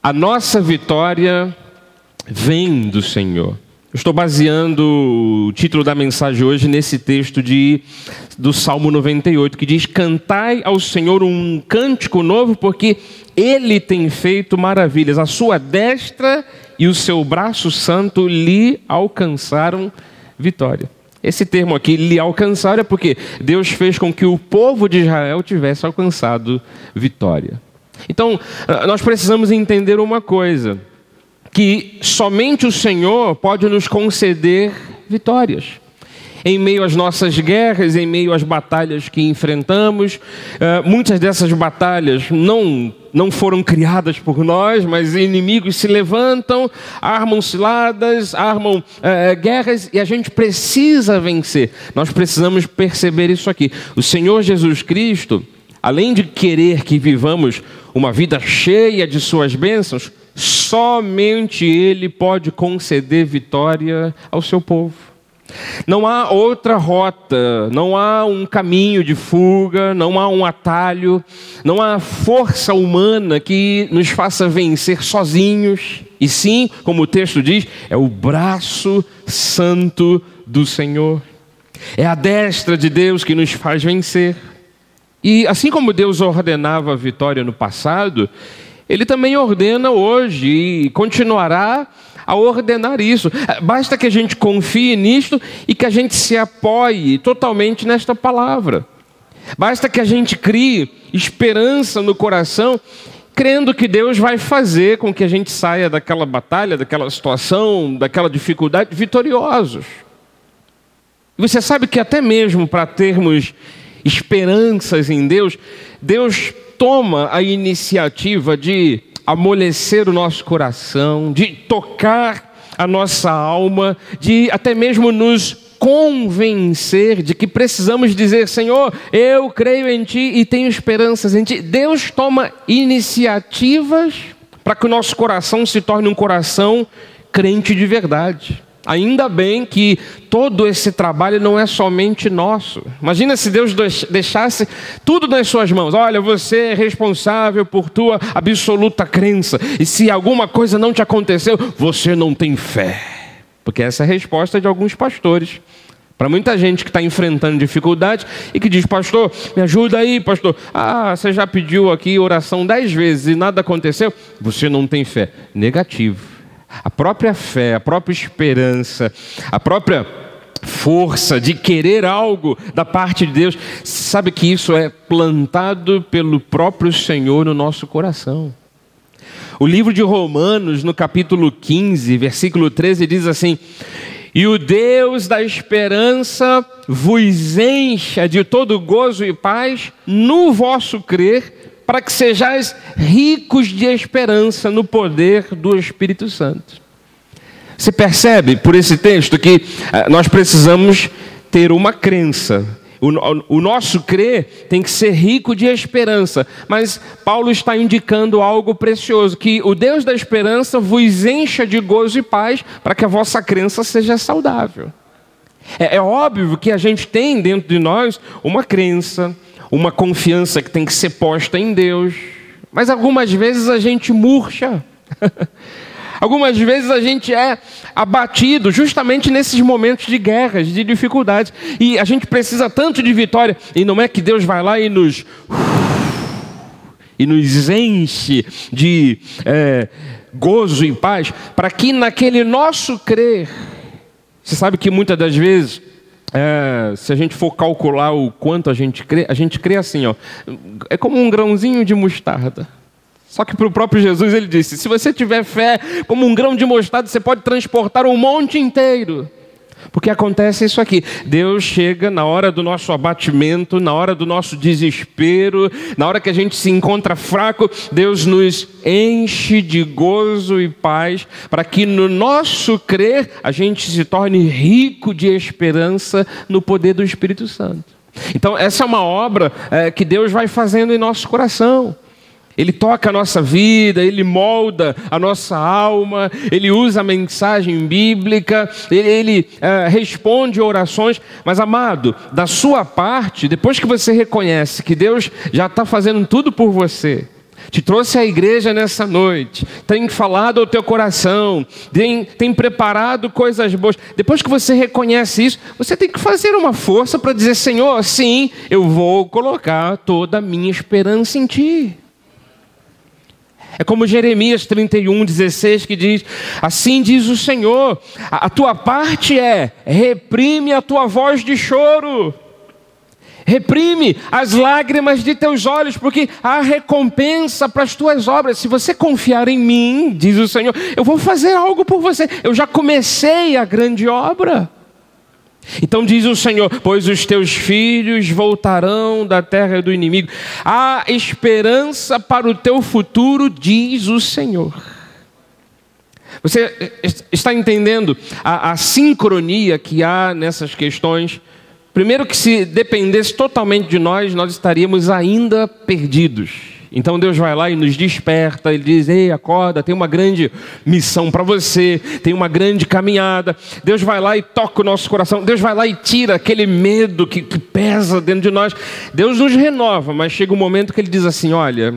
A nossa vitória vem do Senhor. Eu estou baseando o título da mensagem hoje nesse texto do Salmo 98, que diz: cantai ao Senhor um cântico novo, porque Ele tem feito maravilhas. A sua destra e o seu braço santo lhe alcançaram vitória. Esse termo aqui, lhe alcançaram, é porque Deus fez com que o povo de Israel tivesse alcançado vitória. Então, nós precisamos entender uma coisa: que somente o Senhor pode nos conceder vitórias. Em meio às nossas guerras, em meio às batalhas que enfrentamos, muitas dessas batalhas não foram criadas por nós, mas inimigos se levantam, armam ciladas, armam guerras, e a gente precisa vencer. Nós precisamos perceber isso aqui. O Senhor Jesus Cristo, além de querer que vivamos uma vida cheia de suas bênçãos, somente Ele pode conceder vitória ao seu povo. Não há outra rota, não há um caminho de fuga, não há um atalho, não há força humana que nos faça vencer sozinhos. E sim, como o texto diz, é o braço santo do Senhor. É a destra de Deus que nos faz vencer. E assim como Deus ordenava a vitória no passado, Ele também ordena hoje e continuará a ordenar isso. Basta que a gente confie nisto e que a gente se apoie totalmente nesta palavra. Basta que a gente crie esperança no coração, crendo que Deus vai fazer com que a gente saia daquela batalha, daquela situação, daquela dificuldade, vitoriosos. Você sabe que até mesmo para termos esperanças em Deus, Deus toma a iniciativa de amolecer o nosso coração, de tocar a nossa alma, de até mesmo nos convencer de que precisamos dizer: Senhor, eu creio em Ti e tenho esperanças em Ti. Deus toma iniciativas para que o nosso coração se torne um coração crente de verdade. Ainda bem que todo esse trabalho não é somente nosso. Imagina se Deus deixasse tudo nas suas mãos. Olha, você é responsável por tua absoluta crença. E se alguma coisa não te aconteceu, você não tem fé. Porque essa é a resposta de alguns pastores. Para muita gente que está enfrentando dificuldade e que diz: pastor, me ajuda aí, pastor. Ah, você já pediu aqui oração 10 vezes e nada aconteceu? Você não tem fé. Negativo. A própria fé, a própria esperança, a própria força de querer algo da parte de Deus, sabe que isso é plantado pelo próprio Senhor no nosso coração. O livro de Romanos, no capítulo 15, versículo 13, diz assim: e o Deus da esperança vos encha de todo gozo e paz no vosso crer, para que sejais ricos de esperança no poder do Espírito Santo. Você percebe por esse texto que nós precisamos ter uma crença. O nosso crer tem que ser rico de esperança. Mas Paulo está indicando algo precioso: que o Deus da esperança vos encha de gozo e paz, para que a vossa crença seja saudável. É óbvio que a gente tem dentro de nós uma crença, uma confiança que tem que ser posta em Deus. Mas algumas vezes a gente murcha. Algumas vezes a gente é abatido justamente nesses momentos de guerras, de dificuldades. E a gente precisa tanto de vitória. E não é que Deus vai lá e nos enche de gozo e paz, para que naquele nosso crer... Você sabe que muitas das vezes, se a gente for calcular o quanto a gente crê assim, ó, é como um grãozinho de mostarda. Só que para o próprio Jesus ele disse: se você tiver fé como um grão de mostarda, você pode transportar um monte inteiro. Porque acontece isso aqui: Deus chega na hora do nosso abatimento, na hora do nosso desespero, na hora que a gente se encontra fraco, Deus nos enche de gozo e paz, para que no nosso crer a gente se torne rico de esperança no poder do Espírito Santo. Então essa é uma obra que Deus vai fazendo em nosso coração. Ele toca a nossa vida, Ele molda a nossa alma, Ele usa a mensagem bíblica, Ele responde orações. Mas, amado, da sua parte, depois que você reconhece que Deus já está fazendo tudo por você, te trouxe à igreja nessa noite, tem falado ao teu coração, tem preparado coisas boas. Depois que você reconhece isso, você tem que fazer uma força para dizer: Senhor, sim, eu vou colocar toda a minha esperança em Ti. É como Jeremias 31:16 que diz: assim diz o Senhor, a tua parte é, reprime a tua voz de choro. Reprime as lágrimas de teus olhos, porque há recompensa para as tuas obras. Se você confiar em mim, diz o Senhor, eu vou fazer algo por você. Eu já comecei a grande obra. Então diz o Senhor: pois os teus filhos voltarão da terra do inimigo. Há esperança para o teu futuro, diz o Senhor. Você está entendendo a sincronia que há nessas questões? Primeiro que se dependesse totalmente de nós, nós estaríamos ainda perdidos. Então Deus vai lá e nos desperta, Ele diz: ei, acorda, tem uma grande missão para você, tem uma grande caminhada. Deus vai lá e toca o nosso coração, Deus vai lá e tira aquele medo que pesa dentro de nós. Deus nos renova, mas chega um momento que Ele diz assim: olha,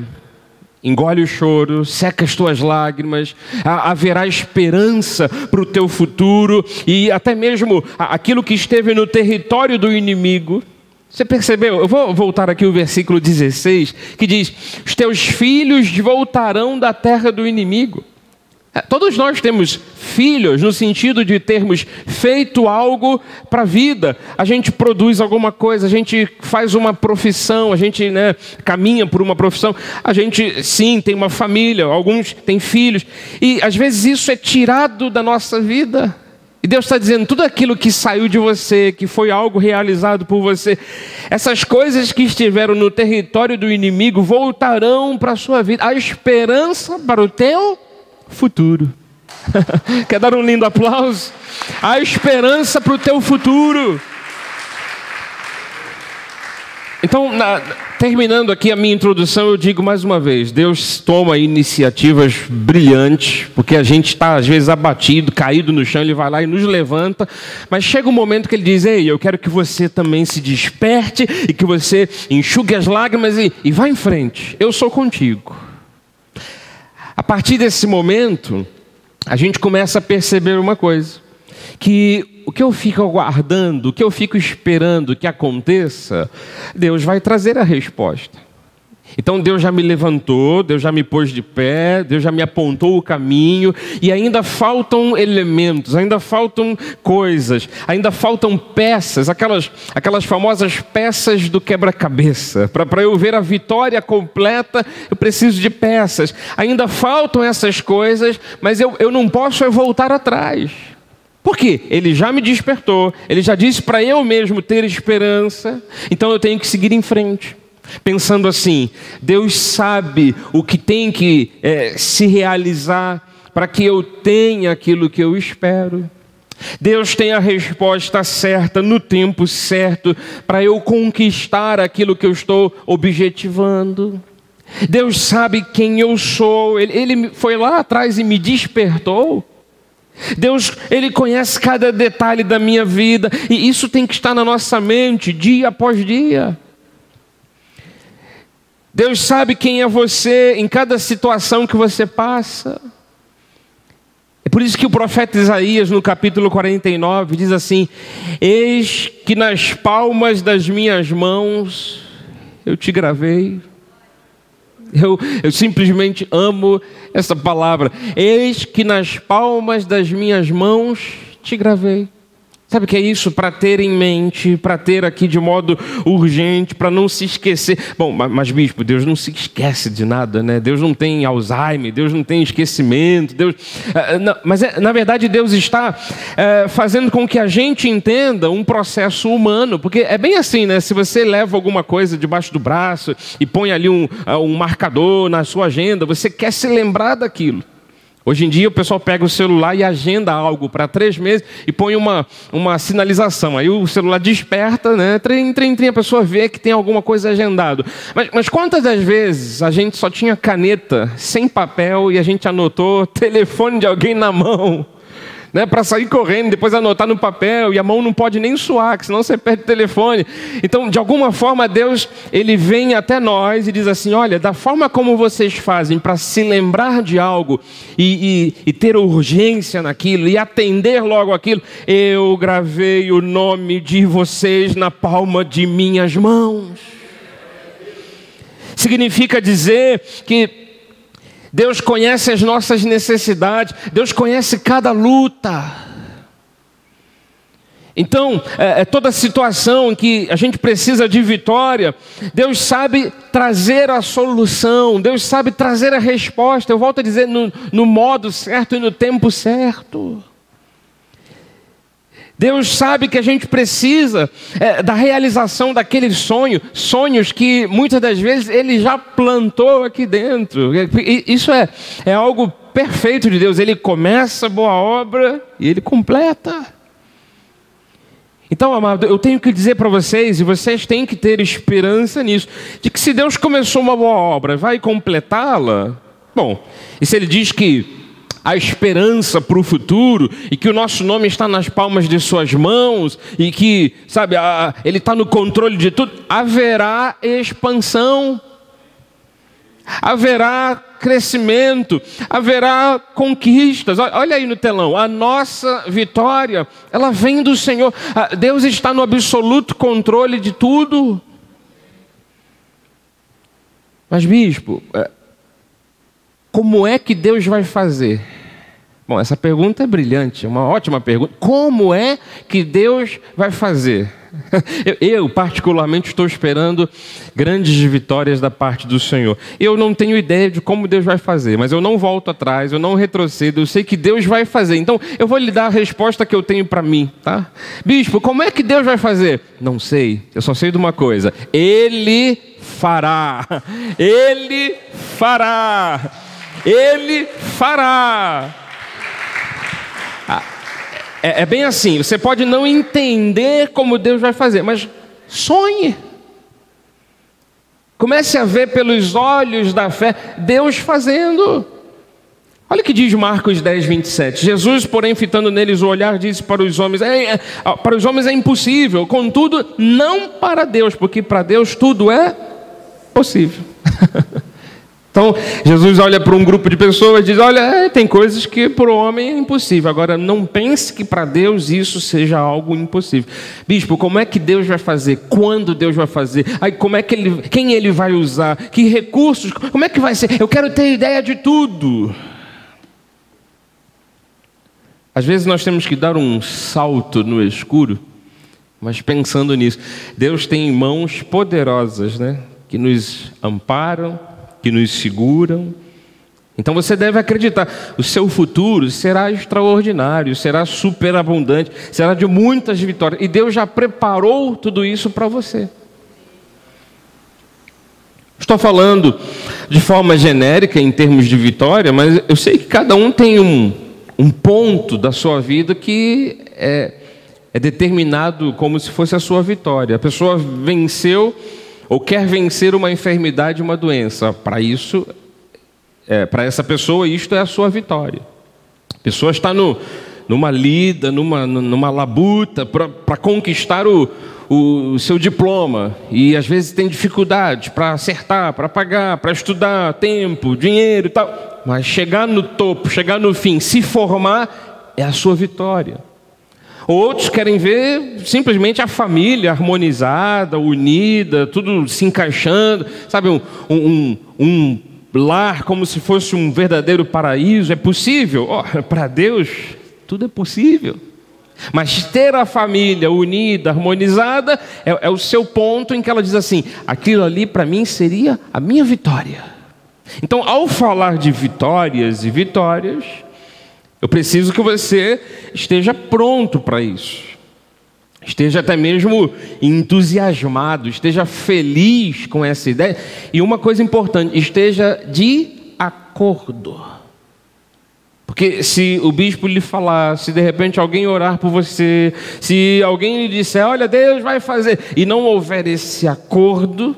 engole o choro, seca as tuas lágrimas, haverá esperança para o teu futuro, e até mesmo aquilo que esteve no território do inimigo. Você percebeu? Eu vou voltar aqui o versículo 16, que diz: os teus filhos voltarão da terra do inimigo. Todos nós temos filhos no sentido de termos feito algo para a vida. A gente produz alguma coisa, a gente faz uma profissão, a gente caminha por uma profissão. A gente, sim, tem uma família, alguns têm filhos. E às vezes isso é tirado da nossa vida. E Deus está dizendo: tudo aquilo que saiu de você, que foi algo realizado por você, essas coisas que estiveram no território do inimigo voltarão para a sua vida. Há esperança para o teu futuro. Quer dar um lindo aplauso? Há esperança para o teu futuro. Então, terminando aqui a minha introdução, eu digo mais uma vez: Deus toma iniciativas brilhantes, porque a gente está às vezes abatido, caído no chão, Ele vai lá e nos levanta, mas chega um momento que Ele diz: ei, eu quero que você também se desperte e que você enxugue as lágrimas e vá em frente, eu sou contigo. A partir desse momento, a gente começa a perceber uma coisa, que o que eu fico aguardando, o que eu fico esperando que aconteça, Deus vai trazer a resposta. Então Deus já me levantou, Deus já me pôs de pé, Deus já me apontou o caminho, e ainda faltam elementos, ainda faltam coisas, ainda faltam peças, aquelas famosas peças do quebra-cabeça. Para eu ver a vitória completa, eu preciso de peças. Ainda faltam essas coisas, mas eu não posso voltar atrás. Por quê? Ele já me despertou, Ele já disse para eu mesmo ter esperança, então eu tenho que seguir em frente. Pensando assim: Deus sabe o que tem que se realizar para que eu tenha aquilo que eu espero. Deus tem a resposta certa, no tempo certo, para eu conquistar aquilo que eu estou objetivando. Deus sabe quem eu sou, Ele foi lá atrás e me despertou. Deus, Ele conhece cada detalhe da minha vida, e isso tem que estar na nossa mente, dia após dia. Deus sabe quem é você em cada situação que você passa. É por isso que o profeta Isaías, no capítulo 49, diz assim: eis que nas palmas das minhas mãos eu te gravei. Eu simplesmente amo essa palavra. Eis que nas palmas das minhas mãos te gravei. Sabe o que é isso? Para ter em mente, para ter aqui de modo urgente, para não se esquecer. Bom, mas bispo, Deus não se esquece de nada, né? Deus não tem Alzheimer, Deus não tem esquecimento. Na verdade, Deus está fazendo com que a gente entenda um processo humano. Porque é bem assim, né? Se você leva alguma coisa debaixo do braço e põe ali um marcador na sua agenda, você quer se lembrar daquilo. Hoje em dia o pessoal pega o celular e agenda algo para 3 meses e põe uma sinalização. Aí o celular desperta, né? A pessoa vê que tem alguma coisa agendado. Mas quantas das vezes a gente só tinha caneta, sem papel, e a gente anotou telefone de alguém na mão? né, para sair correndo, depois anotar no papel, e a mão não pode nem suar, que senão você perde o telefone. Então, de alguma forma, Deus, ele vem até nós e diz assim: olha, da forma como vocês fazem para se lembrar de algo e ter urgência naquilo e atender logo aquilo, eu gravei o nome de vocês na palma de minhas mãos. Significa dizer que Deus conhece as nossas necessidades, Deus conhece cada luta. Então, toda situação em que a gente precisa de vitória, Deus sabe trazer a solução, Deus sabe trazer a resposta. Eu volto a dizer, no modo certo e no tempo certo. Deus sabe que a gente precisa da realização daquele sonhos que muitas das vezes Ele já plantou aqui dentro. Isso é algo perfeito de Deus. Ele começa a boa obra e Ele completa. Então, amado, eu tenho que dizer para vocês, e vocês têm que ter esperança nisso, de que se Deus começou uma boa obra, vai completá-la? Bom, e se Ele diz que a esperança para o futuro, e que o nosso nome está nas palmas de suas mãos, e que, sabe, Ele está no controle de tudo, haverá expansão, haverá crescimento, haverá conquistas. Olha aí no telão, a nossa vitória, ela vem do Senhor. Deus está no absoluto controle de tudo. Mas, bispo, como é que Deus vai fazer? Bom, essa pergunta é brilhante, é uma ótima pergunta. Como é que Deus vai fazer? Eu particularmente estou esperando grandes vitórias da parte do Senhor. Eu não tenho ideia de como Deus vai fazer, mas eu não volto atrás, eu não retrocedo, eu sei que Deus vai fazer. Então eu vou lhe dar a resposta que eu tenho para mim, tá? Bispo, como é que Deus vai fazer? Não sei, eu só sei de uma coisa: Ele fará. Ele fará. Ele fará. É bem assim, você pode não entender como Deus vai fazer, mas sonhe. Comece a ver pelos olhos da fé Deus fazendo. Olha o que diz Marcos 10, 27. Jesus, porém, fitando neles o olhar, disse para os homens: para os homens é impossível, contudo, não para Deus, porque para Deus tudo é possível. Então, Jesus olha para um grupo de pessoas e diz: olha, tem coisas que para o homem é impossível. Agora, não pense que para Deus isso seja algo impossível. Bispo, como é que Deus vai fazer? Quando Deus vai fazer? Aí, quem Ele vai usar? Que recursos? Como é que vai ser? Eu quero ter ideia de tudo. Às vezes nós temos que dar um salto no escuro, mas pensando nisso, Deus tem mãos poderosas, né? Que nos amparam, que nos seguram. Então você deve acreditar, o seu futuro será extraordinário, será superabundante, será de muitas vitórias, e Deus já preparou tudo isso para você. Estou falando de forma genérica em termos de vitória, mas eu sei que cada um tem um ponto da sua vida que é determinado como se fosse a sua vitória. A pessoa venceu ou quer vencer uma enfermidade, uma doença. Para isso, para essa pessoa, isto é a sua vitória. A pessoa está numa lida, numa labuta para conquistar o seu diploma. E às vezes tem dificuldades para acertar, para pagar, para estudar, tempo, dinheiro e tal. Mas chegar no topo, chegar no fim, se formar, é a sua vitória. Outros querem ver simplesmente a família harmonizada, unida, tudo se encaixando, sabe, um lar como se fosse um verdadeiro paraíso. É possível? Para Deus, tudo é possível. Mas ter a família unida, harmonizada, é o seu ponto em que ela diz assim: aquilo ali para mim seria a minha vitória. Então, ao falar de vitórias e vitórias, eu preciso que você esteja pronto para isso. Esteja até mesmo entusiasmado, esteja feliz com essa ideia. E uma coisa importante, esteja de acordo. Porque se o bispo lhe falar, se de repente alguém orar por você, se alguém lhe disser: olha, Deus vai fazer, e não houver esse acordo,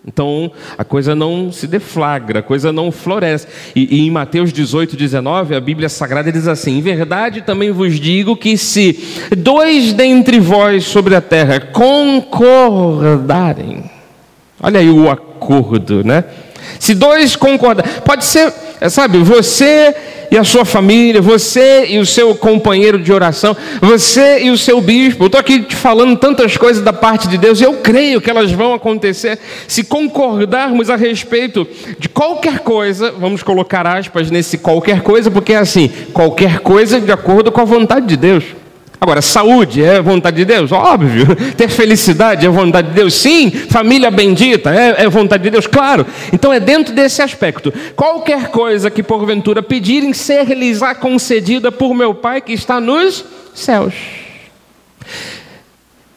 Então, a coisa não se deflagra, a coisa não floresce. E em Mateus 18, 19, a Bíblia Sagrada diz assim: em verdade também vos digo que se 2 dentre vós sobre a terra concordarem, olha aí o acordo, né? Se 2 concordarem, pode ser, sabe, você e a sua família, você e o seu companheiro de oração, você e o seu bispo. Eu estou aqui te falando tantas coisas da parte de Deus, e eu creio que elas vão acontecer se concordarmos a respeito de qualquer coisa. Vamos colocar aspas nesse qualquer coisa, porque é assim, qualquer coisa de acordo com a vontade de Deus. Agora, saúde é vontade de Deus? Óbvio. Ter felicidade é vontade de Deus? Sim. Família bendita é vontade de Deus? Claro. Então é dentro desse aspecto. Qualquer coisa que porventura pedirem, ser-lhes-á concedida por meu Pai que está nos céus.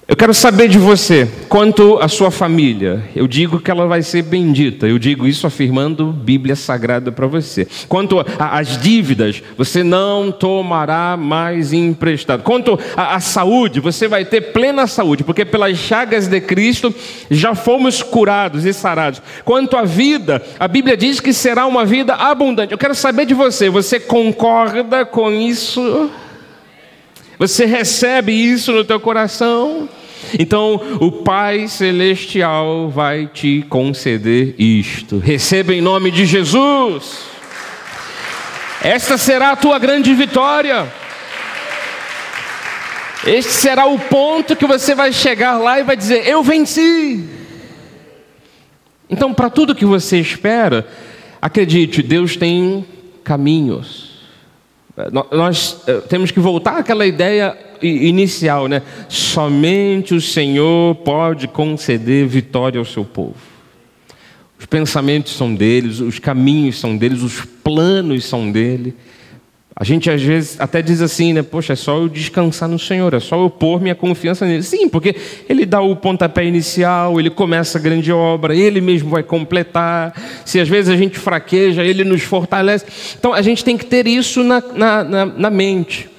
Eu quero saber de você, quanto à sua família. Eu digo que ela vai ser bendita. Eu digo isso afirmando Bíblia Sagrada para você. Quanto às dívidas, você não tomará mais emprestado. Quanto à saúde, você vai ter plena saúde, porque pelas chagas de Cristo já fomos curados e sarados. Quanto à vida, a Bíblia diz que será uma vida abundante. Eu quero saber de você, você concorda com isso? Você recebe isso no teu coração? Então o Pai Celestial vai te conceder isto. Receba em nome de Jesus. Esta será a tua grande vitória. Este será o ponto que você vai chegar lá e vai dizer: eu venci. Então, para tudo que você espera, acredite, Deus tem caminhos. Nós temos que voltar àquela ideia inicial, né? Somente o Senhor pode conceder vitória ao seu povo. Os pensamentos são deles, os caminhos são deles, os planos são dele. A gente às vezes até diz assim, né? Poxa, é só eu descansar no Senhor, é só eu pôr minha confiança nele. Sim, porque Ele dá o pontapé inicial, Ele começa a grande obra, Ele mesmo vai completar. Se às vezes a gente fraqueja, Ele nos fortalece. Então a gente tem que ter isso na mente,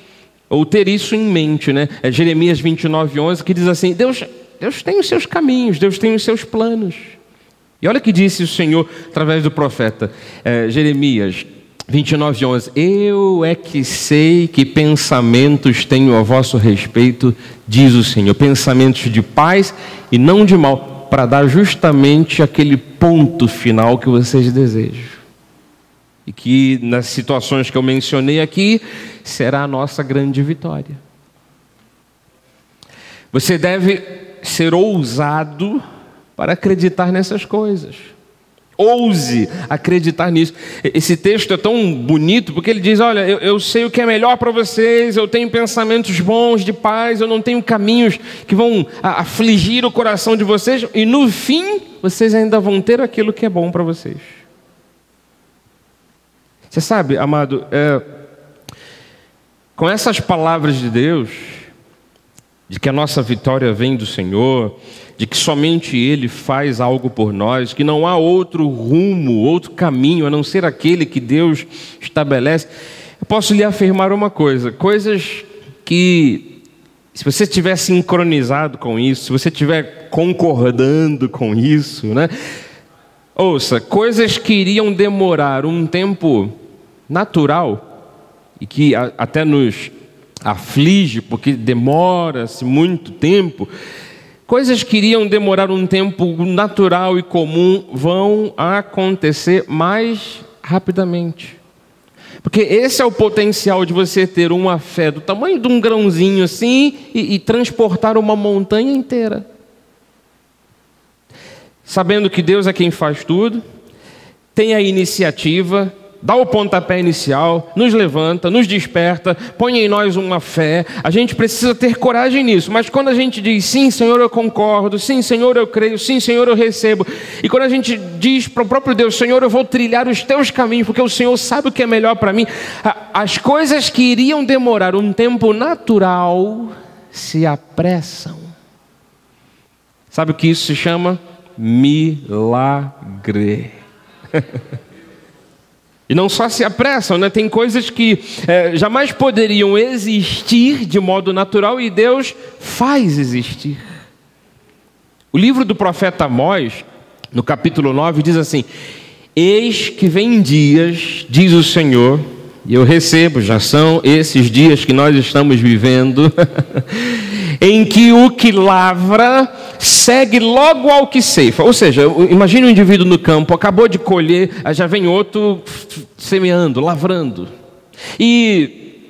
ou ter isso em mente, né? É Jeremias 29, 11, que diz assim: Deus tem os seus caminhos, Deus tem os seus planos. E olha o que disse o Senhor através do profeta Jeremias 29, 11. Eu é que sei que pensamentos tenho a vosso respeito, diz o Senhor, pensamentos de paz e não de mal, para dar justamente aquele ponto final que vocês desejam. E que nas situações que eu mencionei aqui, será a nossa grande vitória. Você deve ser ousado para acreditar nessas coisas. Ouse acreditar nisso. Esse texto é tão bonito porque ele diz: olha, eu sei o que é melhor para vocês, eu tenho pensamentos bons de paz, eu não tenho caminhos que vão afligir o coração de vocês, e no fim vocês ainda vão ter aquilo que é bom para vocês. Você sabe, amado, com essas palavras de Deus, de que a nossa vitória vem do Senhor, de que somente Ele faz algo por nós, que não há outro rumo, outro caminho, a não ser aquele que Deus estabelece, eu posso lhe afirmar uma coisa: coisas que, se você estiver sincronizado com isso, se você estiver concordando com isso, né? Ouça, coisas que iriam demorar um tempo natural e que até nos aflige, porque demora-se muito tempo, coisas que iriam demorar um tempo natural e comum vão acontecer mais rapidamente. Porque esse é o potencial de você ter uma fé do tamanho de um grãozinho assim e transportar uma montanha inteira. Sabendo que Deus é quem faz tudo, tem a iniciativa, dá o pontapé inicial, nos levanta, nos desperta, põe em nós uma fé. A gente precisa ter coragem nisso, mas quando a gente diz: sim, Senhor, eu concordo, sim, Senhor, eu creio, sim, Senhor, eu recebo, e quando a gente diz para o próprio Deus: Senhor, eu vou trilhar os teus caminhos, porque o Senhor sabe o que é melhor para mim, as coisas que iriam demorar um tempo natural se apressam. Sabe o que isso se chama? Milagre. E não só se apressam, né? Tem coisas que jamais poderiam existir de modo natural e Deus faz existir. O livro do profeta Amós no capítulo 9, diz assim: eis que vem dias, diz o Senhor, e eu recebo, já são esses dias que nós estamos vivendo, em que o que lavra segue logo ao que ceifa. Ou seja, imagine um indivíduo no campo, acabou de colher, aí já vem outro semeando, lavrando. E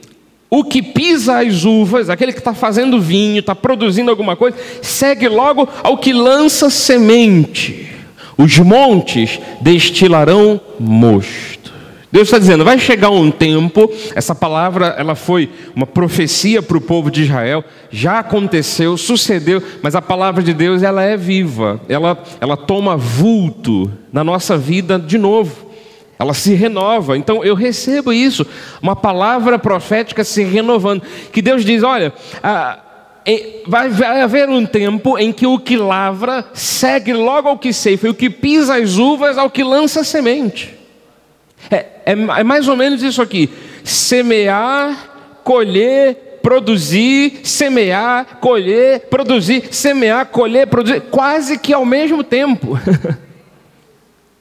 o que pisa as uvas, aquele que está fazendo vinho, está produzindo alguma coisa, segue logo ao que lança semente. Os montes destilarão mosto. Deus está dizendo, vai chegar um tempo, essa palavra ela foi uma profecia para o povo de Israel, já aconteceu, sucedeu, mas a palavra de Deus ela é viva, ela toma vulto na nossa vida de novo, ela se renova. Então eu recebo isso, uma palavra profética se renovando, que Deus diz, olha, vai haver um tempo em que o que lavra segue logo ao que ceifa, e o que pisa as uvas ao que lança semente. É mais ou menos isso aqui: semear, colher, produzir, semear, colher, produzir, semear, colher, produzir, quase que ao mesmo tempo.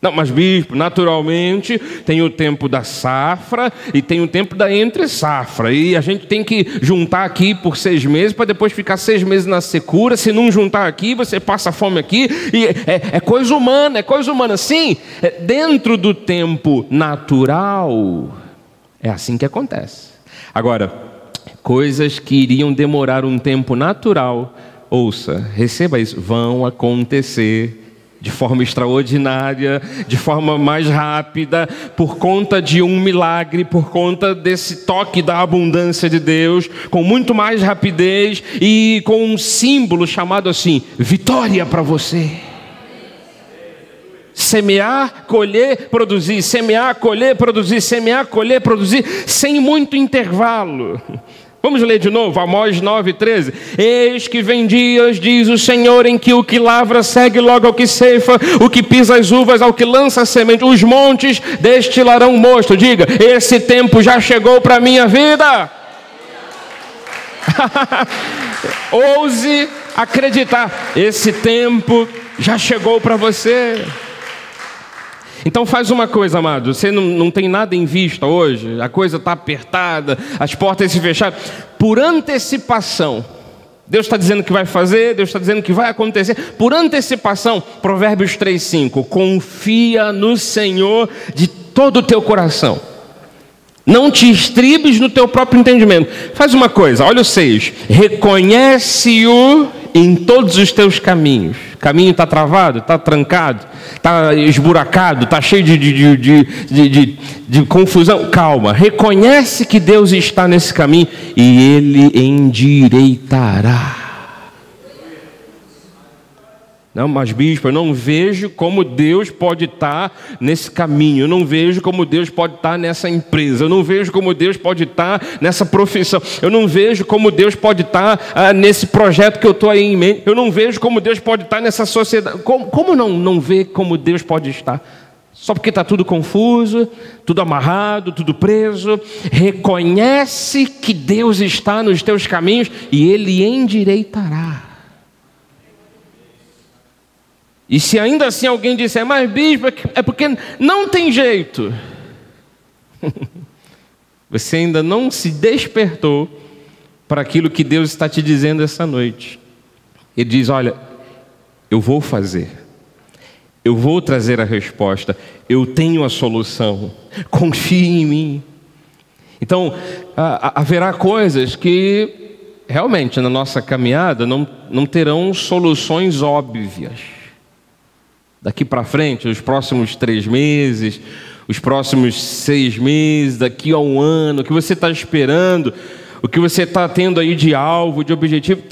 Não, mas bispo, naturalmente tem o tempo da safra e tem o tempo da entre-safra, e a gente tem que juntar aqui por 6 meses para depois ficar 6 meses na secura. Se não juntar aqui, você passa fome aqui, e é coisa humana, é coisa humana. Sim, dentro do tempo natural, é assim que acontece. Agora, coisas que iriam demorar um tempo natural, ouça, receba isso, vão acontecer de forma extraordinária, de forma mais rápida, por conta de um milagre, por conta desse toque da abundância de Deus, com muito mais rapidez e com um símbolo chamado assim, vitória para você. Semear, colher, produzir, semear, colher, produzir, semear, colher, produzir, sem muito intervalo. Vamos ler de novo, Amós 9:13. Eis que vem dias, diz o Senhor, em que o que lavra segue logo ao que ceifa, o que pisa as uvas ao que lança a semente, os montes destilarão mosto. Diga, esse tempo já chegou para a minha vida. Ouse acreditar, esse tempo já chegou para você. Então faz uma coisa, amado, você não tem nada em vista hoje, a coisa está apertada, as portas se fecharam, por antecipação, Deus está dizendo que vai fazer, Deus está dizendo que vai acontecer, por antecipação, Provérbios 3:5, confia no Senhor de todo o teu coração, não te estribes no teu próprio entendimento. Faz uma coisa, olha o 6, reconhece-o em todos os teus caminhos. Caminho está travado, está trancado, está esburacado, está cheio de confusão. Calma, reconhece que Deus está nesse caminho e Ele endireitará. Não, mas bispo, eu não vejo como Deus pode estar nesse caminho, eu não vejo como Deus pode estar nessa empresa, eu não vejo como Deus pode estar nessa profissão, eu não vejo como Deus pode estar nesse projeto que eu estou aí em mente, eu não vejo como Deus pode estar nessa sociedade. Como não ver como Deus pode estar? Só porque está tudo confuso, tudo amarrado, tudo preso. Reconhece que Deus está nos teus caminhos e Ele endireitará. E se ainda assim alguém disser, mas bispo, é porque não tem jeito. Você ainda não se despertou para aquilo que Deus está te dizendo essa noite. Ele diz, olha, eu vou fazer. Eu vou trazer a resposta. Eu tenho a solução. Confie em mim. Então, haverá coisas que realmente na nossa caminhada não terão soluções óbvias. Daqui para frente, os próximos 3 meses, os próximos 6 meses, daqui a 1 ano, o que você está esperando, o que você está tendo aí de alvo, de objetivo,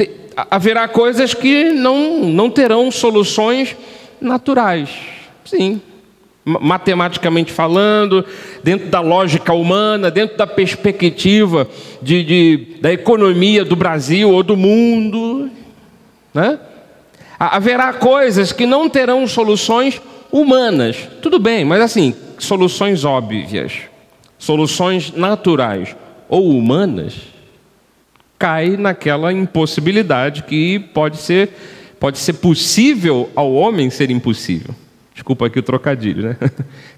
haverá coisas que não terão soluções naturais. Sim, matematicamente falando, dentro da lógica humana, dentro da perspectiva da economia do Brasil ou do mundo, né? Haverá coisas que não terão soluções humanas. Tudo bem, mas assim, soluções óbvias, soluções naturais ou humanas, cai naquela impossibilidade que pode ser possível ao homem ser impossível. Desculpa aqui o trocadilho, né?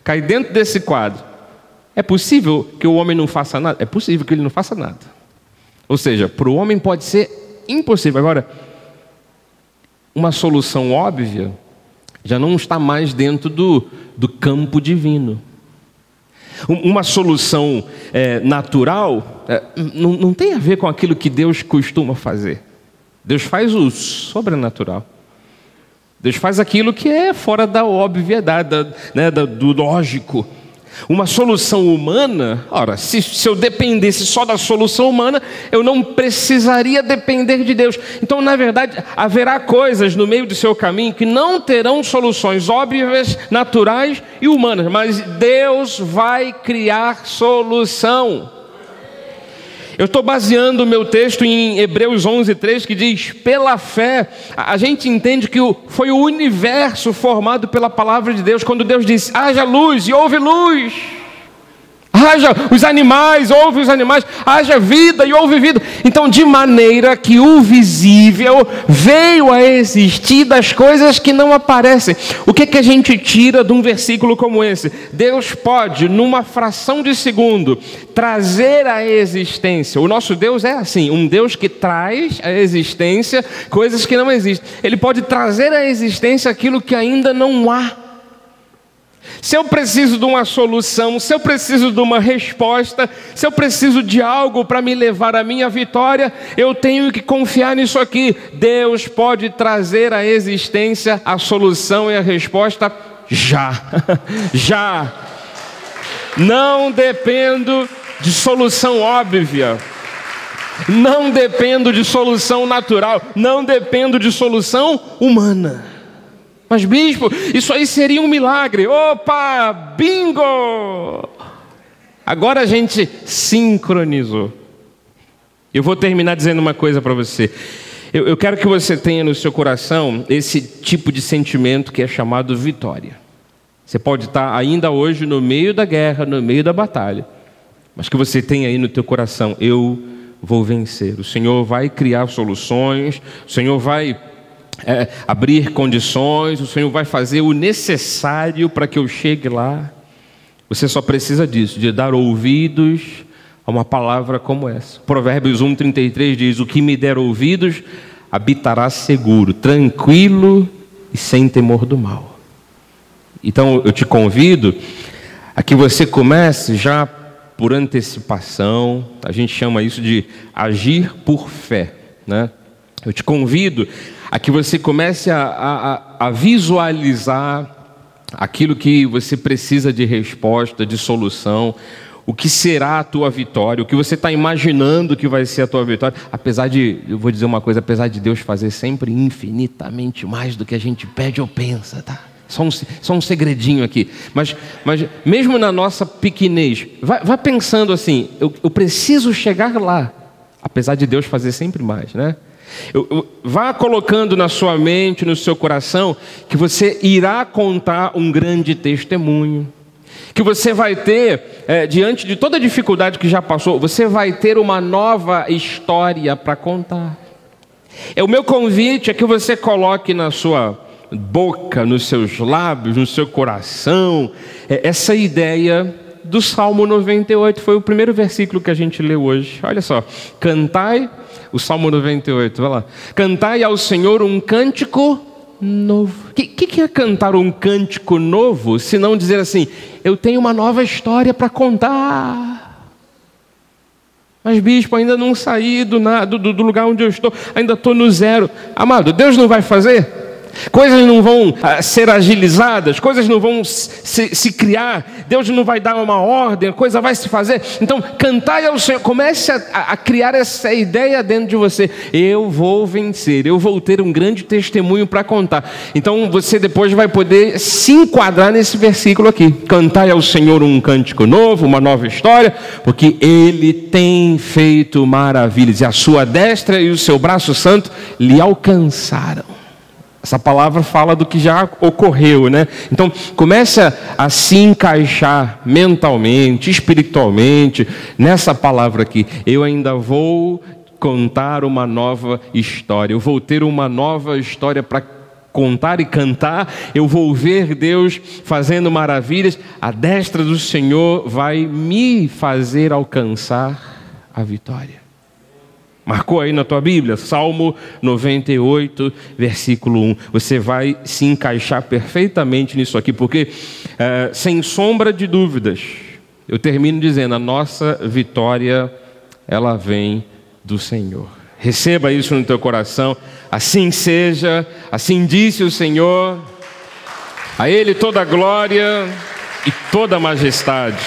Cai dentro desse quadro. É possível que o homem não faça nada? É possível que ele não faça nada. Ou seja, para o homem pode ser impossível. Agora, uma solução óbvia já não está mais dentro do campo divino. Uma solução natural não tem a ver com aquilo que Deus costuma fazer. Deus faz o sobrenatural. Deus faz aquilo que é fora da obviedade, do lógico. Uma solução humana, ora, se eu dependesse só da solução humana, eu não precisaria depender de Deus. Então, na verdade, haverá coisas no meio do seu caminho que não terão soluções óbvias, naturais e humanas, mas Deus vai criar solução. Eu estou baseando o meu texto em Hebreus 11:3, que diz: pela fé, a gente entende que foi o universo formado pela palavra de Deus. Quando Deus disse, haja luz, e houve luz. Haja os animais, houve os animais. Haja vida, e houve vida. Então, de maneira que o visível veio a existir das coisas que não aparecem. O que a gente tira de um versículo como esse? Deus pode, numa fração de segundo, trazer à existência. O nosso Deus é assim, um Deus que traz à existência coisas que não existem. Ele pode trazer à existência aquilo que ainda não há. Se eu preciso de uma solução, se eu preciso de uma resposta, se eu preciso de algo para me levar à minha vitória, eu tenho que confiar nisso aqui. Deus pode trazer à existência a solução e a resposta já. Já. Não dependo de solução óbvia. Não dependo de solução natural. Não dependo de solução humana. Mas bispo, isso aí seria um milagre. Opa, bingo! Agora a gente sincronizou. Eu vou terminar dizendo uma coisa para você. Eu quero que você tenha no seu coração esse tipo de sentimento que é chamado vitória. Você pode estar ainda hoje no meio da guerra, no meio da batalha, mas que você tenha aí no teu coração: eu vou vencer. O Senhor vai criar soluções, o Senhor vai abrir condições, o Senhor vai fazer o necessário para que eu chegue lá. Você só precisa disso, de dar ouvidos a uma palavra como essa. Provérbios 1:33 diz: o que me der ouvidos habitará seguro, tranquilo e sem temor do mal. Então eu te convido a que você comece já por antecipação. A gente chama isso de agir por fé, né? Eu te convido a que você comece a visualizar aquilo que você precisa de resposta, de solução, o que será a tua vitória, o que você está imaginando que vai ser a tua vitória. Apesar de, eu vou dizer uma coisa, apesar de Deus fazer sempre infinitamente mais do que a gente pede ou pensa, tá? Só um segredinho aqui. Mas mesmo na nossa pequenez, vai pensando assim: eu preciso chegar lá, apesar de Deus fazer sempre mais, né? Vá colocando na sua mente, no seu coração, que você irá contar um grande testemunho, que você vai ter, diante de toda a dificuldade que já passou, você vai ter uma nova história para contar. O meu convite é que você coloque na sua boca, nos seus lábios, no seu coração, essa ideia do Salmo 98. Foi o primeiro versículo que a gente leu hoje. Olha só: cantai, o Salmo 98, vai lá. Cantai ao Senhor um cântico novo. O que é cantar um cântico novo, se não dizer assim: eu tenho uma nova história para contar? Mas bispo, ainda não saí do lugar onde eu estou, ainda estou no zero. Amado, Deus não vai fazer? Coisas não vão ser agilizadas, coisas não vão se criar, Deus não vai dar uma ordem, a coisa vai se fazer. Então, cantai ao Senhor, comece a criar essa ideia dentro de você: eu vou vencer, eu vou ter um grande testemunho para contar. Então, você depois vai poder se enquadrar nesse versículo aqui: cantai ao Senhor um cântico novo, uma nova história, porque Ele tem feito maravilhas, e a sua destra e o seu braço santo lhe alcançaram. Essa palavra fala do que já ocorreu, né? Então, começa a se encaixar mentalmente, espiritualmente, nessa palavra aqui: eu ainda vou contar uma nova história, eu vou ter uma nova história para contar e cantar, eu vou ver Deus fazendo maravilhas, a destra do Senhor vai me fazer alcançar a vitória. Marcou aí na tua Bíblia? Salmo 98, versículo 1. Você vai se encaixar perfeitamente nisso aqui, porque, sem sombra de dúvidas, eu termino dizendo, a nossa vitória, ela vem do Senhor. Receba isso no teu coração, assim seja, assim disse o Senhor, a Ele toda a glória e toda a majestade.